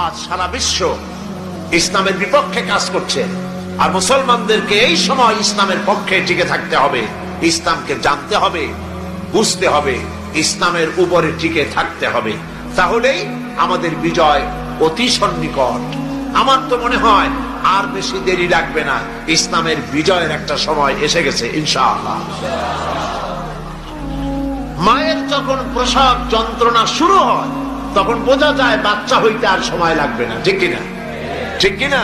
আজ সারা বিশ্ব ইসলামের বিপক্ষে কাজ করছে, আর মুসলমানদেরকে এই সময় ইসলামের পক্ষে টিকে থাকতে হবে, ইসলামকে জানতে হবে, বুঝতে হবে, ইসলামের উপরে টিকে থাকতে হবে। তাহলেই আমাদের বিজয় অতি সন্নিকট। আমার তো মনে হয় আর বেশি দেরি লাগবে না, ইসলামের বিজয়ের একটা সময় এসে গেছে ইনশাআল্লাহ। মায়ের যখন প্রসব যন্ত্রণা শুরু হয় তখন বোঝা যায় বাচ্চা হইতে আর সময় লাগবে না, ঠিক কিনা? ঠিক কিনা?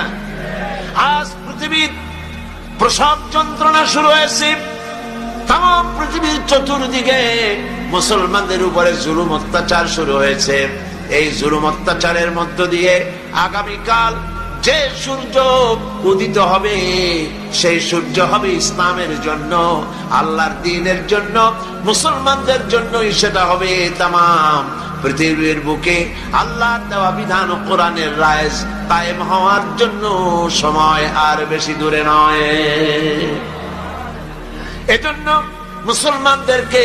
আজ পৃথিবীর প্রসব যন্ত্রণা শুরু হয়েছে, তাম পৃথিবীর চতুর্দিকে মুসলমানদের উপরে জুলুম অত্যাচার শুরু হয়েছে। এই জুলুম অত্যাচারের মধ্য দিয়ে আগামীকাল যে সূর্য উদিত হবে, সেই সূর্য হবে ইসলামের জন্য, আল্লাহর দ্বীনের জন্য, মুসলমানদের জন্যই সেটা হবে। তামাম পৃথিবীর বুকে আল্লাহর দেওয়া বিধান ও কোরআনের রায় কায়েম হওয়ার জন্য সময় আর বেশি দূরে নয়। এজন্য মুসলমানদেরকে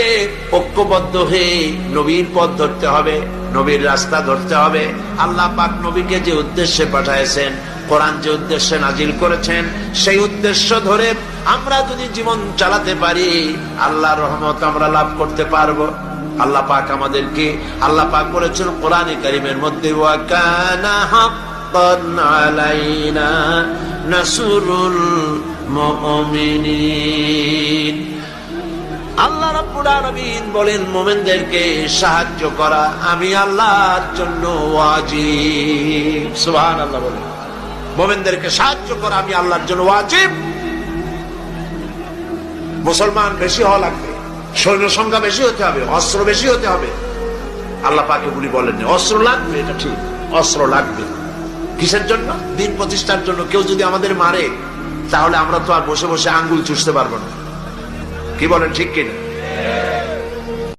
ঐক্যবদ্ধ হয়ে নবীর পথ ধরতে হবে, নবীর রাস্তা ধরতে হবে। আল্লাহ পাক নবীকে যে উদ্দেশ্যে পাঠাইছেন, কোরআন যে উদ্দেশ্যে নাজিল করেছেন, সেই উদ্দেশ্য ধরে আমরা যদি জীবন চালাতে পারি, আল্লাহর রহমত আমরা লাভ করতে পারবো। আল্লাহ পাক আমাদেরকে, আল্লাহ পাক বলেছেন কোরআনে কারীমের মধ্যে, ওয়া কানা হাক্কান আলাইনা নাসরুল মুমিনিন। আল্লাহ রাব্বুল আলামিন বলেন, মুমিনদেরকে সাহায্য করা আমি আল্লাহর জন্য ওয়াজিব। সুবহানাল্লাহ বলেন, মুমিনদেরকে সাহায্য করা আমি আল্লাহর জন্য ওয়াজিব। মুসলমান বেশি হওয়া লাগবে, সৈন্য সংখ্যা বেশি হতে হবে, অস্ত্র বেশি হতে হবে। আল্লাহ পাক এগুলি বলেন, অস্ত্র লাগবে, এটা ঠিক, অস্ত্র লাগবে। কিসের জন্য? দিন প্রতিষ্ঠার জন্য। কেউ যদি আমাদের মারে তাহলে আমরা তো আর বসে বসে আঙ্গুল চুষতে পারবো না, কি বলেন? ঠিক কিনা?